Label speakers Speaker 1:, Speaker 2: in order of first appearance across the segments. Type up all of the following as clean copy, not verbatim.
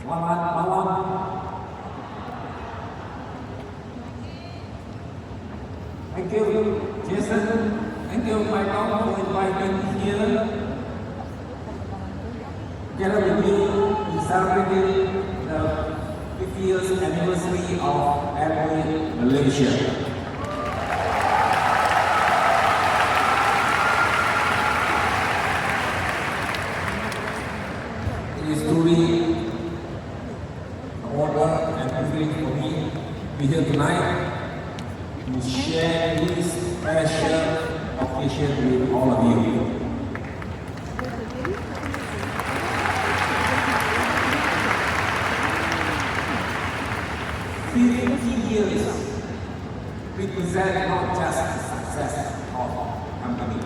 Speaker 1: Selamat malam. Thank you, Jason. Thank you, Michael, for inviting me here. Together with you, we celebrated the 50th anniversary of Amway Malaysia. It is truly an honor and privilege for me to be here tonight to share this special occasion with all of you. Years represent not just the success of the company.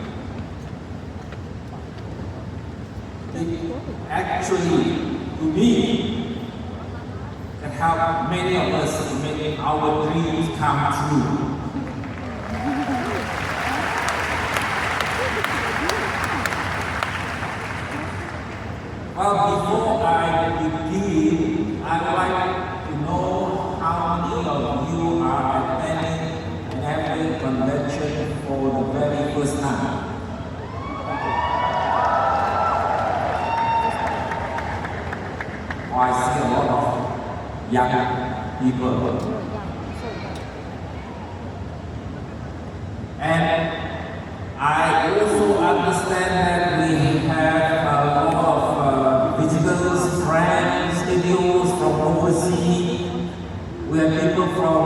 Speaker 1: It actually, to me, can help many of us to make our dreams come true. Well, before I begin, I'd like to know how many of you are attending an Amway convention for the very first time? Oh, I see a lot of young people. And I also understand that we have a lot of visitors, friends, videos from overseas. We have people from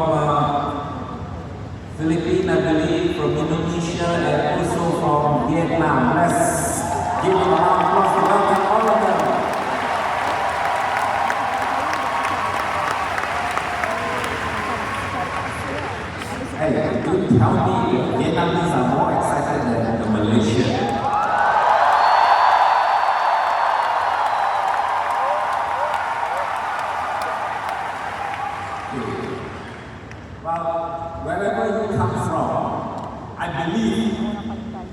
Speaker 1: Philippines, I believe, from Indonesia, and also from Vietnam. Let's give them a round of applause to welcome all of them. Hey, don't tell me the Vietnamese are more excited than the Malaysians. Well, wherever you come from, I believe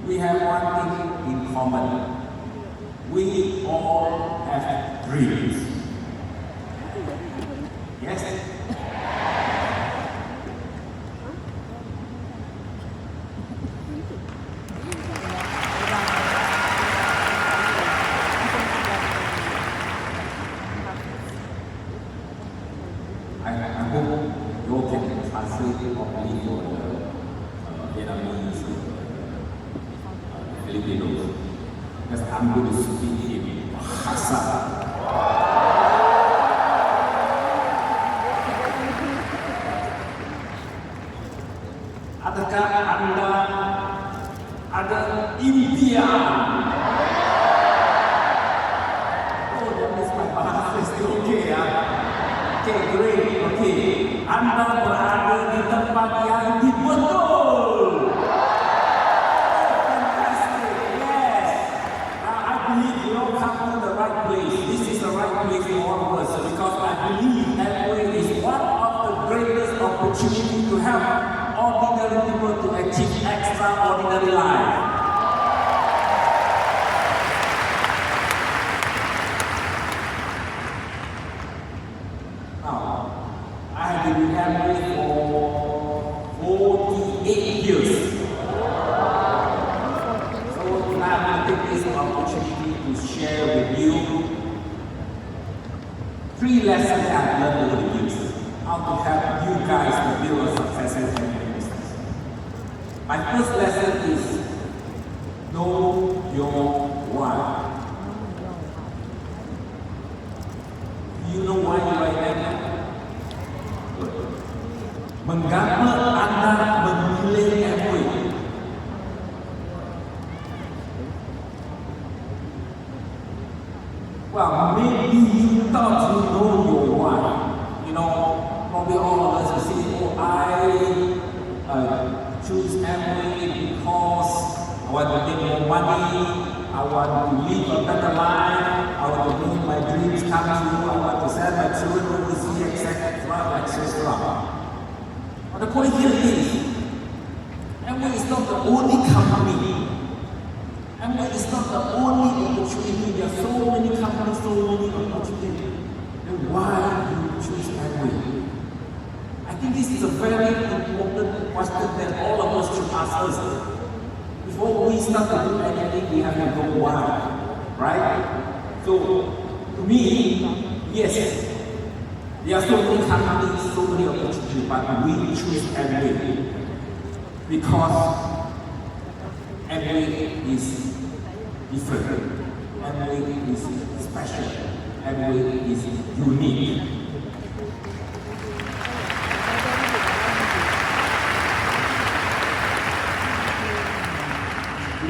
Speaker 1: we have one thing in common. We all have dreams. Yes? I hope you can translate properly for the Vietnamese, Filipinos, because I'm going to speak in Bahasa. Adakah Anda ada impian? Oh, that is my Bahasa still okay ya? Okay, great. Okay, Anda berada di tempat yang betul. Fantastic, yes. I believe you all come to the right place. This is the right place for all of us because I believe Amway is one of the greatest opportunities to help ordinary people to achieve extraordinary life. I have been with Amway for 48 years. So tonight I'm going to take this opportunity to share with you 3 lessons that I've learned over the years. How to help you guys to build a successful business. My first lesson is know your why. Do you know why you are here? Mengapa Anda memilih Amway? Well, maybe you thought you know your why. You know, probably all of us will say, oh, I choose Amway because I want to make more money, I want to live a better life, I want to make my dreams come true, I want to send my children overseas, etc., etc. But the point here is, Amway is not the only company. Amway is not the only opportunity. There are so many companies, so many opportunities. And ask us. Before we start to do anything, we have to know why, right? So, to me, yes, there are so many companies, so many opportunities, but we choose Amway because Amway is different. Amway is special. Amway is unique.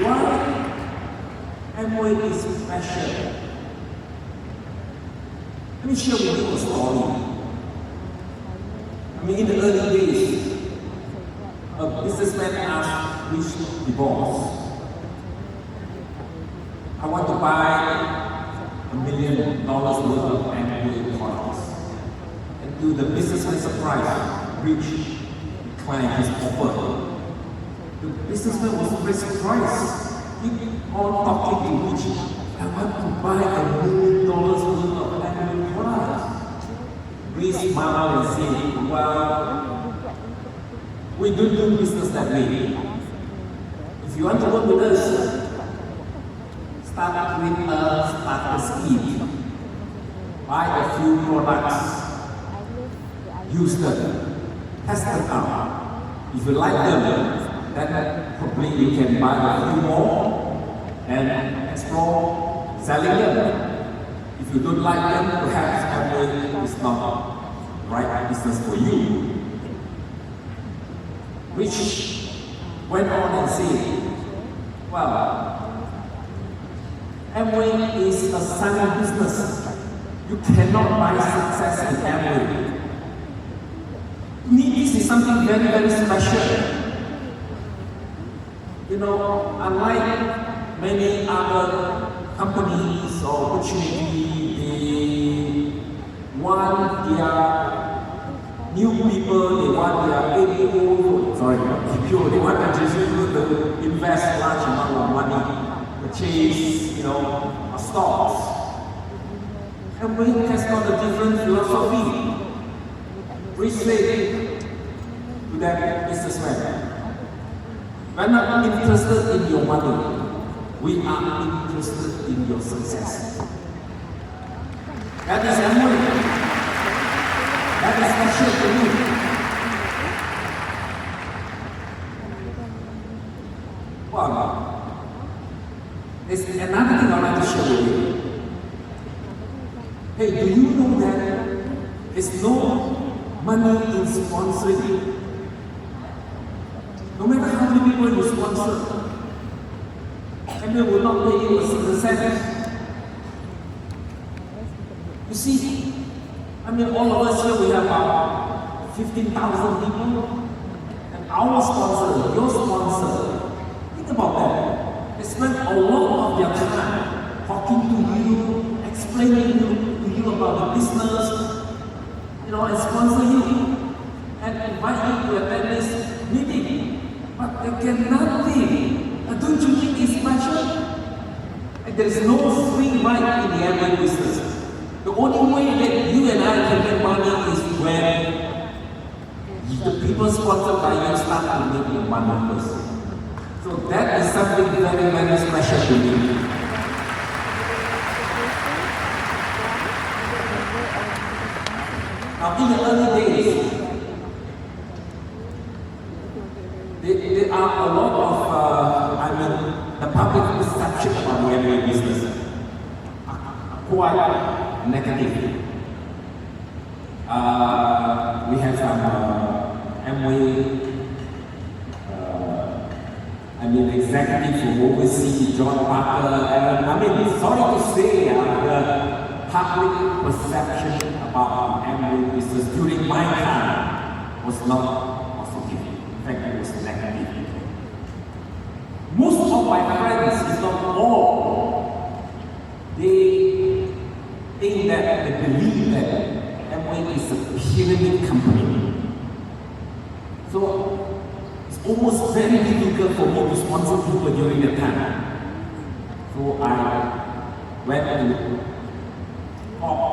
Speaker 1: Why Amway is special? Let me share with you a story. In the early days, a businessman asked which divorce. I want to buy $1 million worth of Amway products. And to the businessman's surprise, Rich declined his offer. The businessman was very surprised. He all talking to Rich. I want to buy $1 million worth of Amway products. Rich smiled and said, well, we don't do business that way. If you want to work with us, start with a starter scheme. Buy a few products, use them, test them out. If you like them, then probably you can buy a few more and explore selling them. If you don't like them, perhaps Amway is not the right business for you. Which went on and said, well, Amway is a silent business. You cannot buy success in Amway. To me, this is something very, very special. Unlike many other companies or opportunities, they want their new people, they want their people, they want their people to invest large amount of money, purchase, stocks. And Amway has got a different philosophy. We say to that businessman, we're not interested in your money. We are interested in your success. That is Amway. That is special to me. Well, there's another thing I'd like to share with you. Hey, do you know that there's no money in sponsoring? No matter how many people you sponsor, Amway will not pay you a single cent. You see, all of us here, we have about 15,000 people, and our sponsor, your sponsor, think about that. They spend a lot of their time talking to you, explaining to you about the business, and sponsor you, and invite you to attend this meeting. But they get nothing. Don't you think it's special? And there is no free ride in the Amway business. The only way that you and I can get money is when the people sponsored by you start to make your money first. So that is something very, very special to me. Now, in the early days, there are a lot of, the public perception about the Amway business are quite negative. We have some Amway, executive from overseas, John Parker, and sorry to say, the public perception about Amway business during my time was not positive. In fact, it was negative. Most of my friends, if not all, they think that, they believe that Amway is a pyramid company. So it's almost very difficult for me to sponsor people during that time. So I went to talk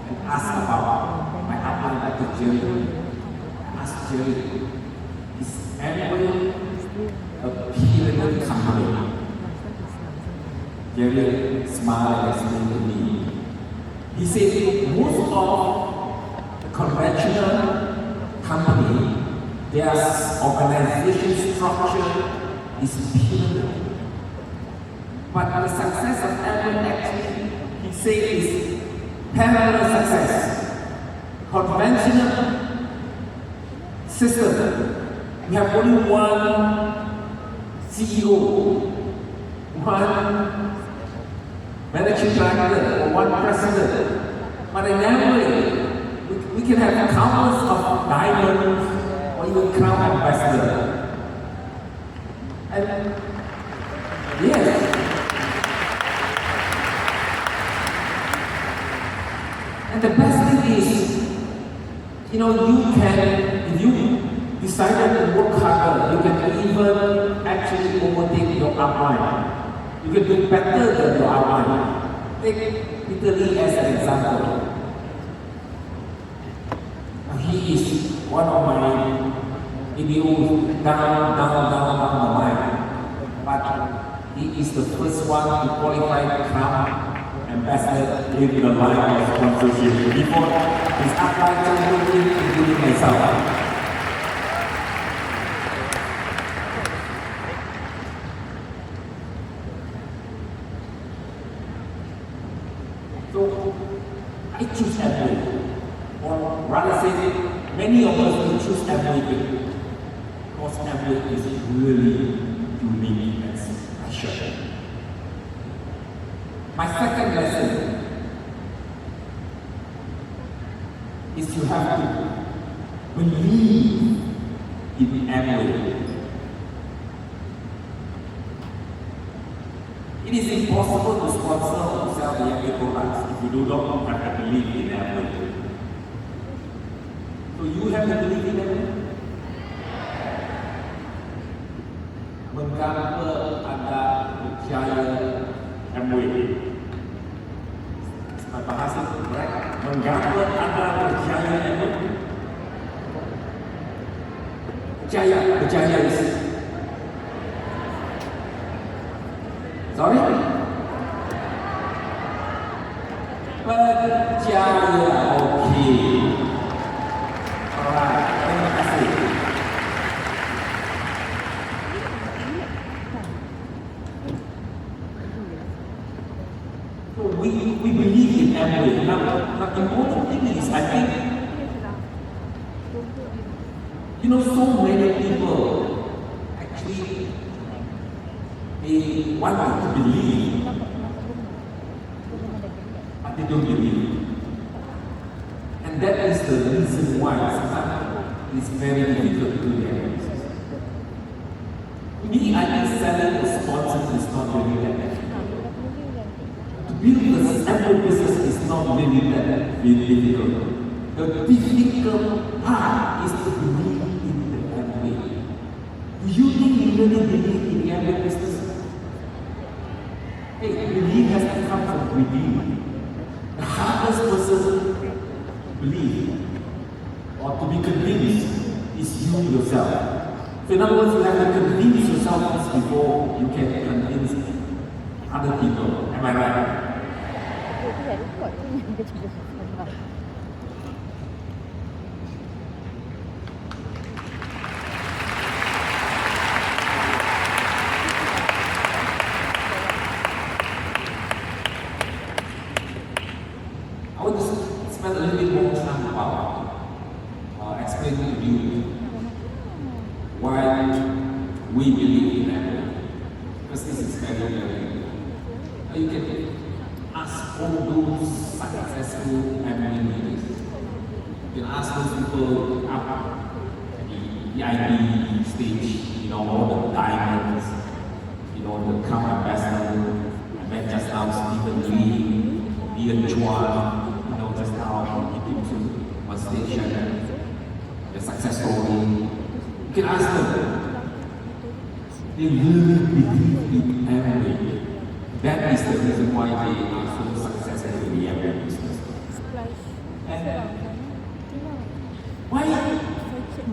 Speaker 1: and ask about my upline to Jerry. I asked Jerry, is Amway a pyramid company. Very smart and explained to me. He said most of the conventional company, their organization structure is pyramid. But the success of Apple actually, he said, is parallel success. Conventional system, we have only one CEO, one managing director, or one president. But in Amway, we can have countless of diamonds or even crown ambassador. And yes. And the best thing is, you know, you can, if you decided to work harder, you can even actually overtake your upline. You can do better than your upline. Take Italy as an example. He is one of my ideals down the line. But he is the first one to qualify to become ambassador in the line of sponsorship before his upline including myself. So I choose Amway, or rather say, many of us will choose Amway because Amway is really unique and special. My second lesson is you have to believe in Amway. It is impossible to sponsor or sell the Amway products if you do not have to believe in Amway. So you have to believe in Amway. Mengapa Anda percaya Amway? Bahasa correct. Mengapa Anda percaya Amway? Percaya is. Sorry? Percaya, okay. Alright, terima kasih. So we believe in Amway. Now, the important thing is, I think, you know, so many people actually they want to believe, but they don't believe. And that is the reason why sometimes it's very difficult to do that. Me, I think selling a sponsor is not really that difficult. To build a Amway business is not really that difficult. The difficult part is to believe in the Amway. Do you think you really believe in the Amway business? Hey, belief has to come from within. The hardest person to believe or to be convinced is you yourself. So in other words, you have to convince yourself before you can convince other people. Am I right? I want to spend a little bit more time about explaining to you why we believe in Amway. Because this is very you can ask all those successful Amway leaders. You can ask those people up at the EIB stage, you know, all the diamonds, you know, the crown ambassador. I met just now Stephen Lee, Ian Chua, you know, just now he came to one station, the success story. You can ask them. They really believe in Amway. That is the reason why they are so successful in the Amway business. And why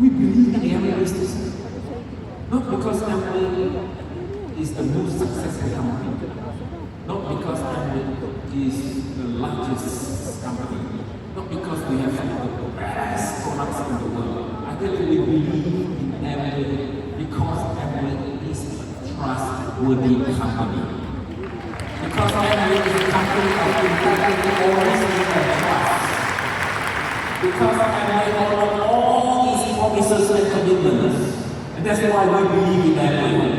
Speaker 1: we believe in the Amway business? Not because Amway is the most successful company, not because Amway is the largest company, not because we have some of the best products in the world. I think we believe in Amway because Amway is a trustworthy company. Because Amway is a company of integrity, honesty, and trust. Because Amway honors all its promises and commitments. And that's why we believe in Amway.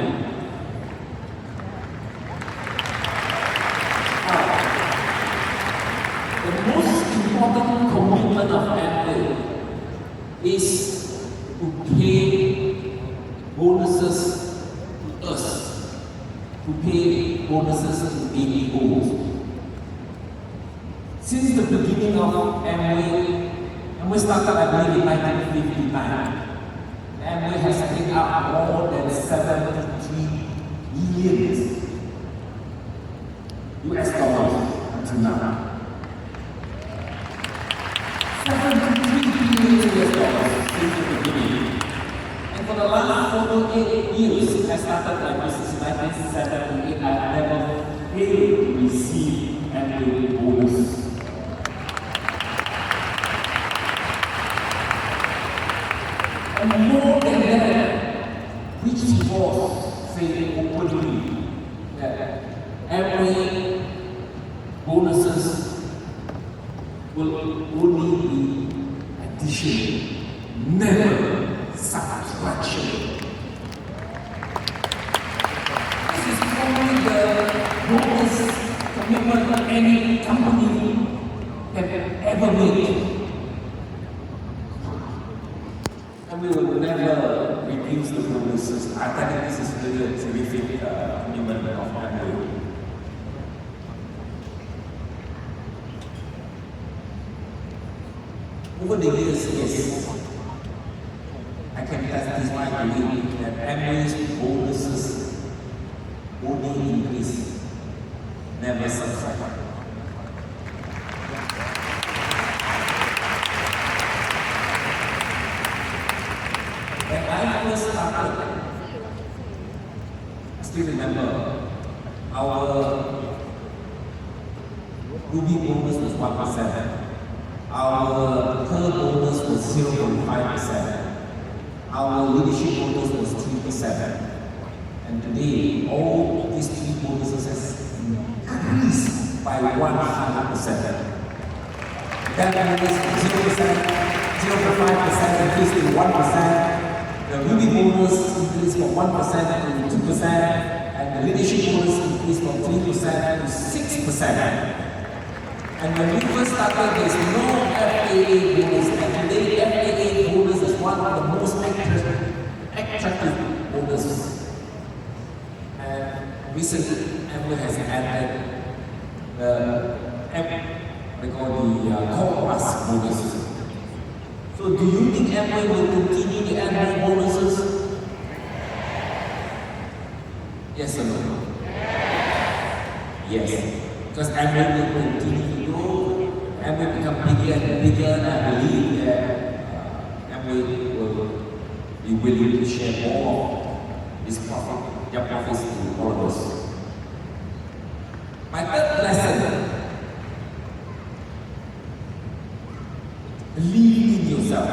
Speaker 1: The most important commitment of Amway is to pay bonuses to us, to pay bonuses to AEOs. Since the beginning of Amway started, I believe, in 1959. Amway has paid out more than 73 billion US dollars until now. 73 billion US dollars since the beginning. And for the last 48 years, I started like this since 1978, I have never failed to receive Amway bonus. And more than that, which was saying openly that Amway bonuses will only be addition, never subtraction. This is probably the greatest commitment that any company can ever make. And we will never reduce the bonuses. I think this is really a terrific commitment of Amway. Over the years, yes, I can testify to you that Amway's bonuses only increase, never subtract. When I first started, I still remember our Ruby bonus was 1%. Our Pearl bonus was 0.5%. Our leadership bonus was 3%. And today, all these three bonuses has increased by 100%. That bonus from 0%, 0.5% increased to 1%. The Ruby bonus increased from 1% to 2%, and the leadership bonus increased from 3% to 6%. And when we first started, there's no FCA bonus, and today FCA bonus is one of the most attractive bonuses. And recently, Amway has added the Core Plus bonuses. So do you think Amway will continue to add more bonuses? Yes or no? Yes. Because Amway will continue to grow, Amway become bigger and bigger, and I believe that Amway will be willing to share more of his profit, their profits to all of us. My third lesson: believe in yourself.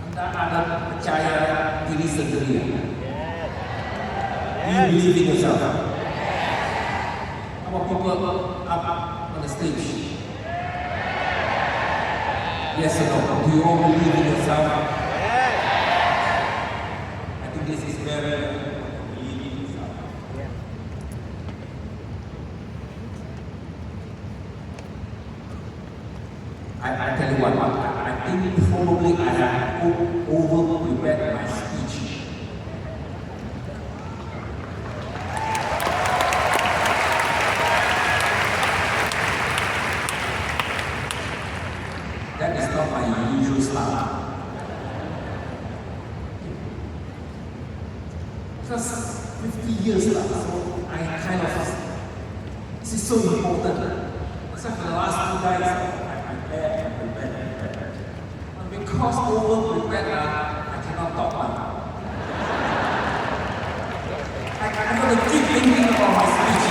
Speaker 1: Anda ada percaya diri sendiri. You believe in yourself. How about people up on the stage? Yes or no? Do you all believe in yourself? I think this is very I tell you what, I think probably I have over-prepared my speech. That is not my usual style. Because 50 years now, so I kind of, this is so important. Except for the last 2 days, I prepared. because over prepare, I cannot talk now. I'm going to keep thinking about my speech.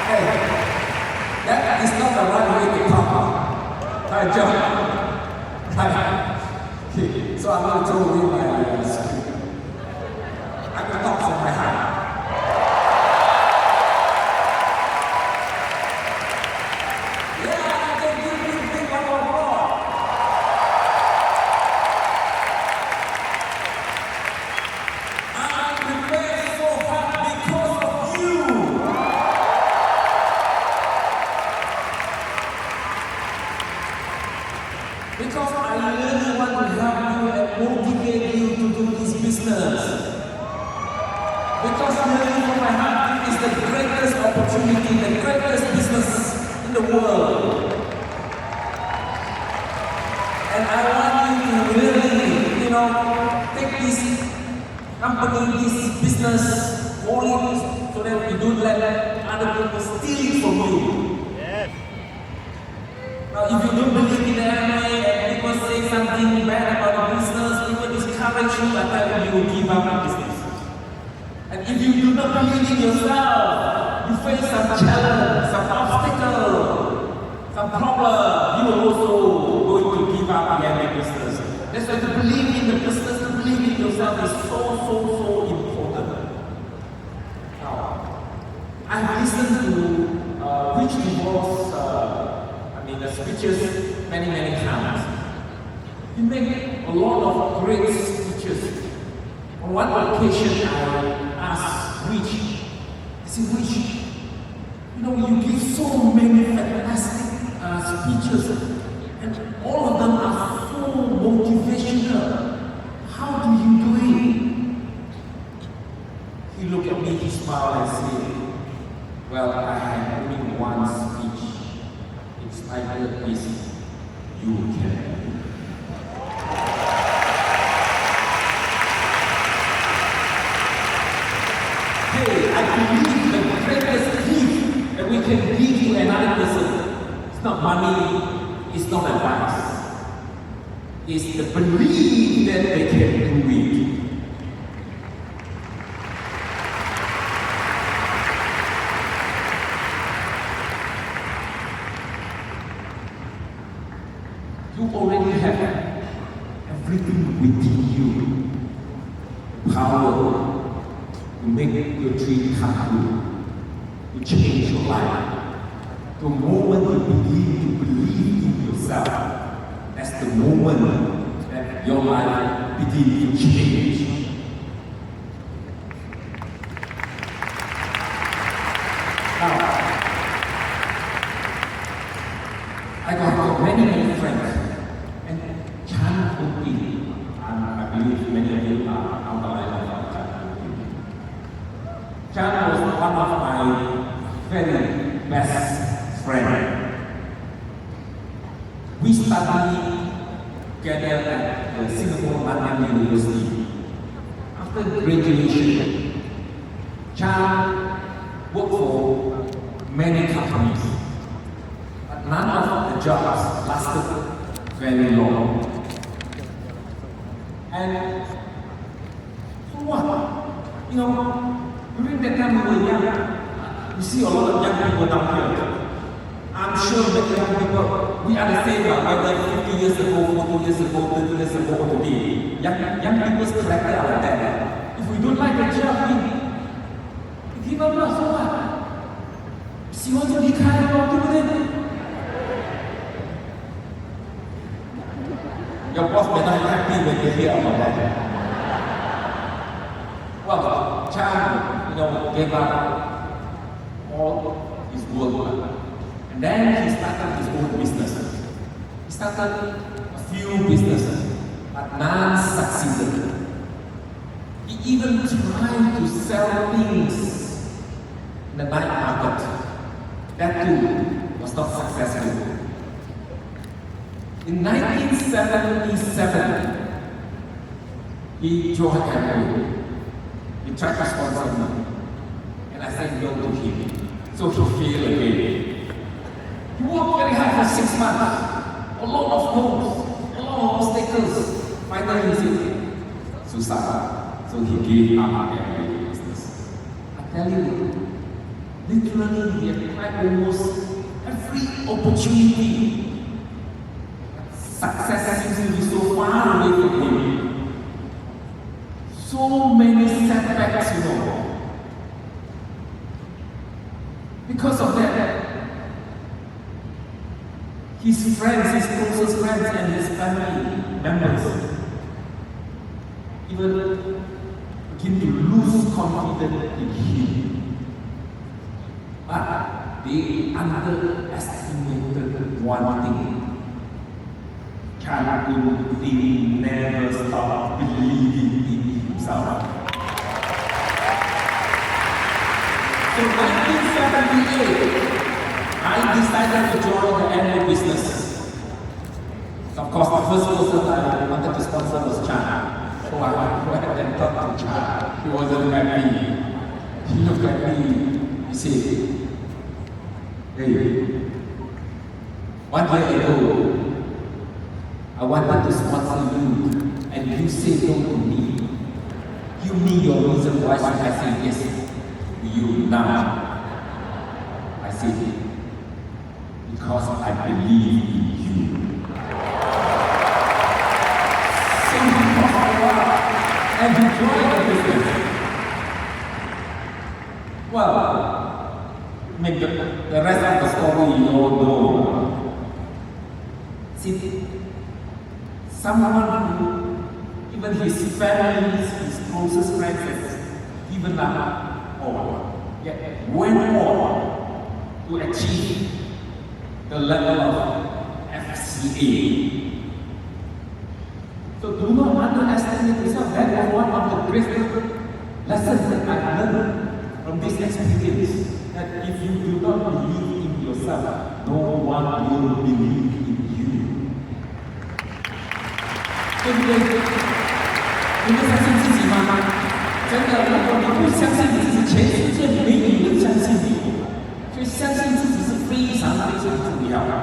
Speaker 1: Hey, that is not the right way to talk. Right, John? Right. Okay, so I'm going to throw away my script. I'm going to talk from my heart. Because I really want to help you and motivate you to do this business. Because really from my heart, it is the greatest opportunity, the greatest business in the world. And I want you to really, take this company, this business, volume, so that you don't let other people steal it from you. Now, if you don't believe in MMA and people say something bad about the business, people discourage you, I tell you, you will give up the business. And if you do not believe in yourself, you face some challenge, some obstacle, some problem, you are also going to give up the MMA business. That's why to believe in the business, to believe in yourself is so important. Now, I've listened to Rich Divorce the speeches many times. He made a lot of great speeches. On one occasion, I asked Rich, I said, Rich, you give so many fantastic speeches, and all of them are so motivational. How do you do it? He looked at me, he smiled and said, well, I had only one speech. Title is You Can. Hey, I believe the greatest gift that we can give to another person, it's not money, it's not advice. It's the belief that they can do it. You already have everything within you. Power to make your dream come true, to change your life. The moment you begin to believe in yourself, that's the moment that your life begins to change. Now, I got many friends. I believe many of you are outline of Chan was one of my very best friends. We studied together at the Singapore Nanyang University. After graduation, Chan worked for many companies, but none of the jobs lasted very long. And so what? During that time we were young. You see a lot of young people down here. I'm sure that young people, we are the same, whether 50 years ago, 40 years ago, 30 years ago, or today. Young people's character are like that. If we don't like the job, we give up, so what? If you want to be kind, what to do then? Your boss may not be happy when you hear about that. Well, Chan, gave up all his work, and then he started his own business. He started a few businesses, but none succeeded. He even tried to sell things in the night market. That too was not successful. In 1977, he joined MOU. He tried to sponsor me, and I said no to him. So he failed again. He You work very hard for 6 months. A lot of no's, a lot of obstacles. Finally, he said, susah. So he gave up every business. I tell you, literally, he had tried almost every opportunity. Success seems to be so far away from him. So many setbacks, you know. Because of that, his friends, his closest friends, and his family members even begin to lose confidence in him. But they underestimated one thing. Chan Kun never stopped believing in himself. So 1978, I decided to join the annual business. Of course, the first person I wanted to sponsor was Chan. So I went and talked to Chan. He wasn't happy. He looked at me. He said, "Hey, 1 year ago, I wanted to sponsor you, and you said no to me. Give me your reason why should I say yes to you now?" I said, "Because I believe in you." So he talked a lot and he joined the business. Well, the rest of the story you all know. See, someone who, even his family, his closest friends, has given up on, yet went on to achieve the level of FCA. So do not underestimate yourself. That was one of the greatest lessons that I learned from this experience. That if you do not believe in yourself, no one will believe in you. 对不对？你们相信自己吗？真的，如果你不相信你自己，全世界没有人相信你。所以相信自己是非常非常重要的。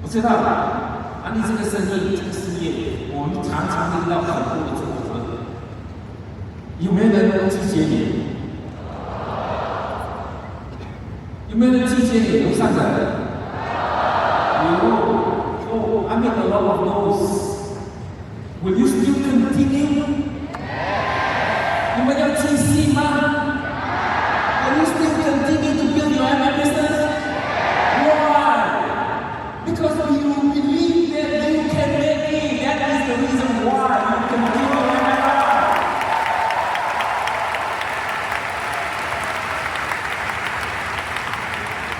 Speaker 1: 我知道，安利这个生意、这个事业，我们常常遇到很多的挫折。有没有人拒绝你？有没有人拒绝你楼上的？有。I made a lot of no's. Will you still continue? 你们要继续吗 ？Will you still continue to build your own business? Why? Because you believe that you can make it. That is the reason why you continue your own life.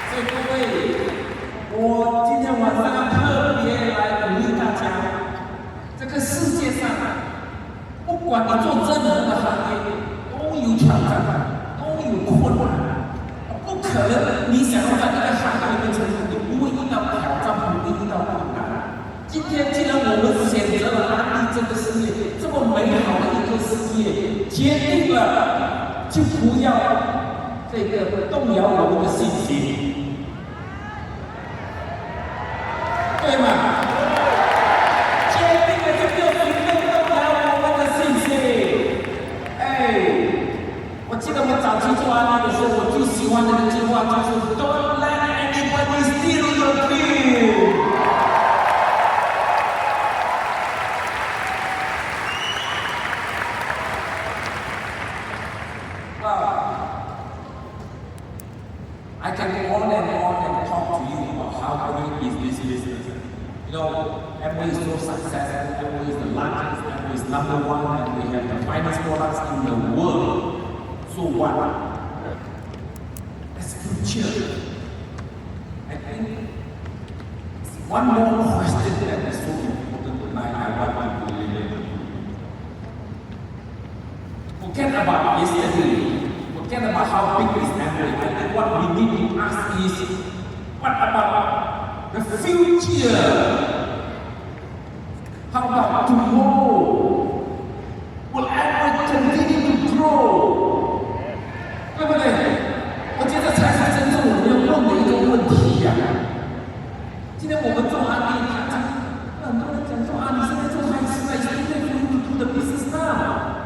Speaker 1: 所以各位，我今天晚上特别来鼓励大家，这个世界上，不管你做任何的行业，都有挑战，都有困难，不可能你想要在这个行业里面成功，你不会遇到挑战，不会遇到困难。今天既然我们选择了安利这个事业，这么美好的一个事业，决定了就不要这个动摇我们的信心。对吗？坚定的就不要随便动摇我们的信心。哎，我记得我早期做安利的时候，我最喜欢的一句话就是 "Don't let anybody steal your dream." ，I can go on and talk to you about how great is this business. You know, Amway is so successful. Amway is the largest. Amway is number one, and we have the finest products in the world. So what? That's future. I think one more question that is so important tonight. I want to relate. Forget about yesterday. Forget about how big is Amway. I think what we need to ask is, what about the future? How about tomorrow? Will Amway continue to grow? 对不对？我觉得才是真正我们要问的一个问题呀。今天我们做安利，很多人讲说啊，你现在做high street for you to do the business now.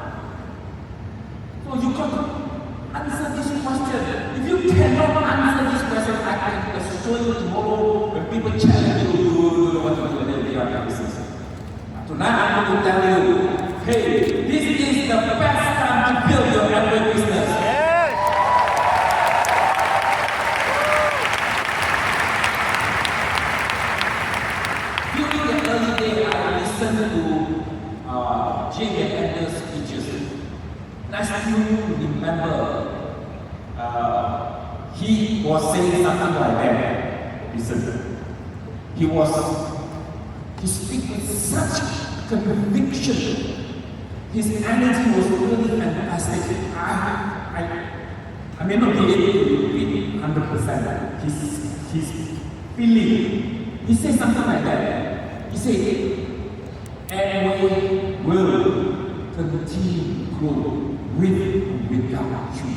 Speaker 1: So you got to answer this question. If you cannot answer this question, I can assure you tomorrow when people challenge you, you don't want to do any of your business. Tonight I'm going to tell you, hey, this is the best time to build your Amway business. During the early days, I listened to Jay and Anders' speeches. I still remember he was saying something like that. Listen, he speaks with such conviction. His energy was really fantastic. I may not be able to repeat 100%. His feeling. He said something like that. He said, Amway will continue to grow with and without you.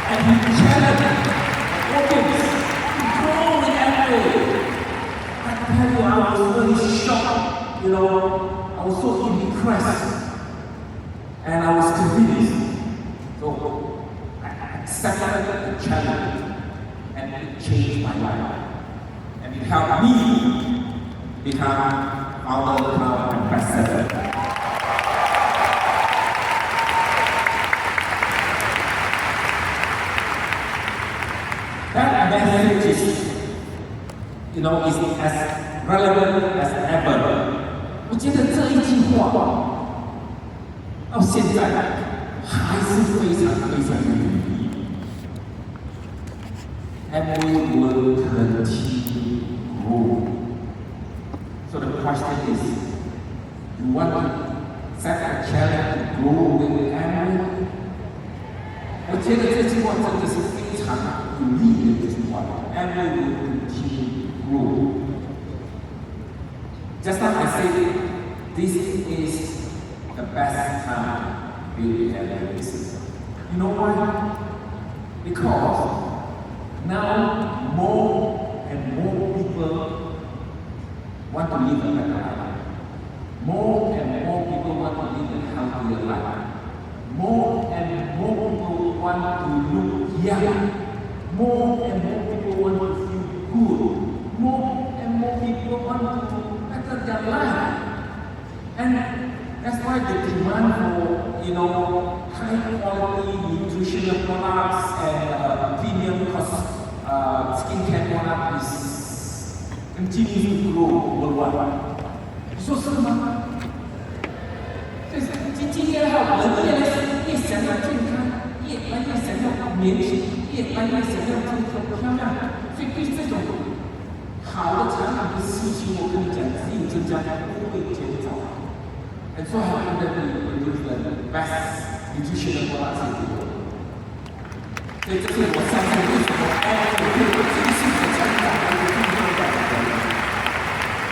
Speaker 1: And he challenged audience to grow with Amway. I tell you, I was really shocked. I was so impressed. And I was convinced. So I accepted the challenge. And it changed my life. And it helped me become our ambassador. That message is as relevant as ever. 我觉得这一句话到现在还是非常非常的有意义。Amway will continue to grow. So the question is, you want to set a challenge to grow with Amway? 我觉得这句话真的是非常有意义的一句话。Amway will continue to grow. Just like I said, this is the best time to build Amway business. You know why? Because now more and more people want to live a better life. More and more people want to live a healthier life. More and more people want to look young. More and more people want to feel good. More and more people want to better their life. And that's why the demand for high quality nutritional products and premium cost skincare products continues to grow worldwide. 你说是吗？今天人越想要健康，越来越想要年轻，越来越想要漂亮，所以对这种好的产品的需求，我跟你讲，只有增加，不会减少。And so I think that we produce the best nutritional products in the world. 所以这是我相信为什么Amway会有继续的成长和进步的原因。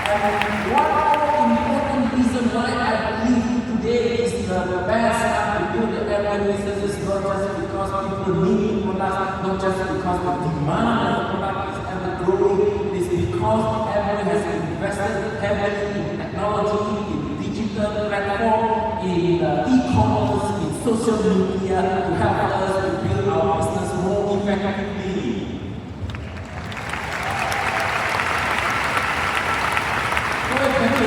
Speaker 1: And one more important reason why I believe today is the best time to build the Amway business is not just because people need products, not just because the demand of the product is ever growing. It is because Amway has invested heavily in technology, in digital platform, in e-commerce, in social media to help us to build our business more effectively. 各位朋友，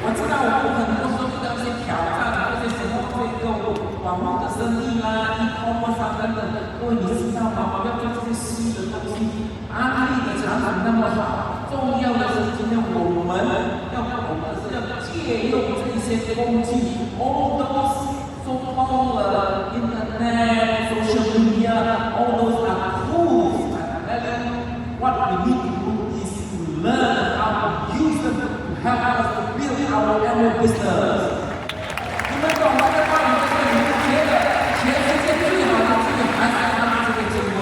Speaker 1: 我知道我们很多时候遇到一些挑战，这些什么网络的生意啦、e-commerce 等等。各位你知道吗？要做这些新的东西，安利的产品那么好，重要的是今天我们是要借用这些工具 ，all those so-called internet, social media, all those are tools. And what we need to do is to learn how to use them to help us to build our Amway business. 你们懂吗？这道理就是你们觉得全世界最好的这个还是他们这个经纬，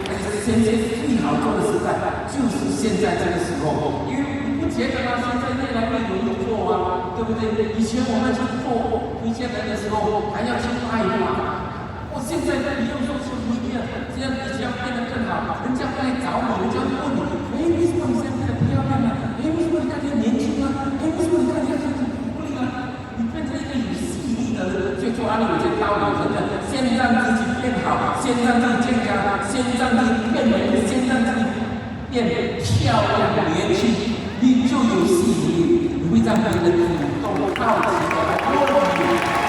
Speaker 1: 但是全世界最好做的时代就是现在这个时候，因为你不讲
Speaker 2: 觉得呢，现在越来越容易做啊，对不对？以前我们去做推荐人的时候，还要去拜访。现在不用说是一遍，这样比较变得更好。人家来找你，人家问你，为什么你现在变得漂亮了？为什么你看起来年轻啊？为什么你看起来很活力啊？你变成一个有吸引力的人，所以说按照有些道理，真的，先让自己变好，先让自己健康，先让自己变美，先让自己变漂亮、年轻，你就有吸引力，你会让别人主动好奇的来问你。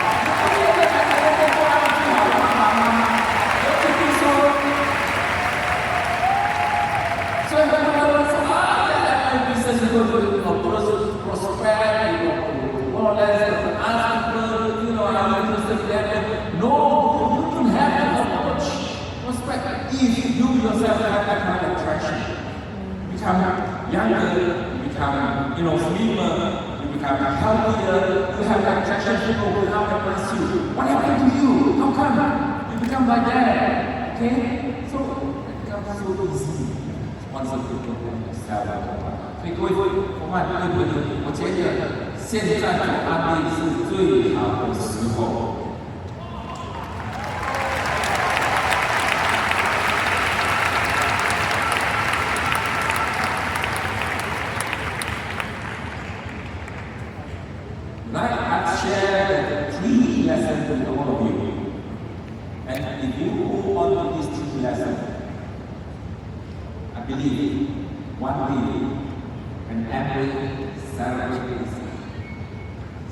Speaker 2: If you yourself have that kind of attraction, you become younger, you become, slimmer, you become healthier, you have that attraction, people will now embrace you. What happened to you? How come? You become like that? Okay? So, it becomes so easy. Once people sell that. 所以各位伙伴，对不对？我觉得现在做安利是最好的时候。I've shared 3 lessons with all of you. And if you go on to these 3 lessons, I believe one day, when every celebrates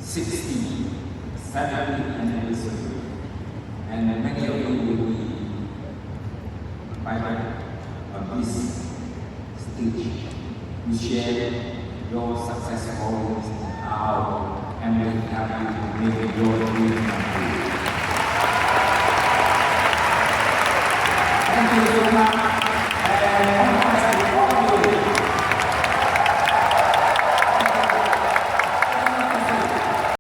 Speaker 2: 60, 70th anniversary, and many of you will be invited on this stage to share your success stories and how and will help you to make your dreams come true.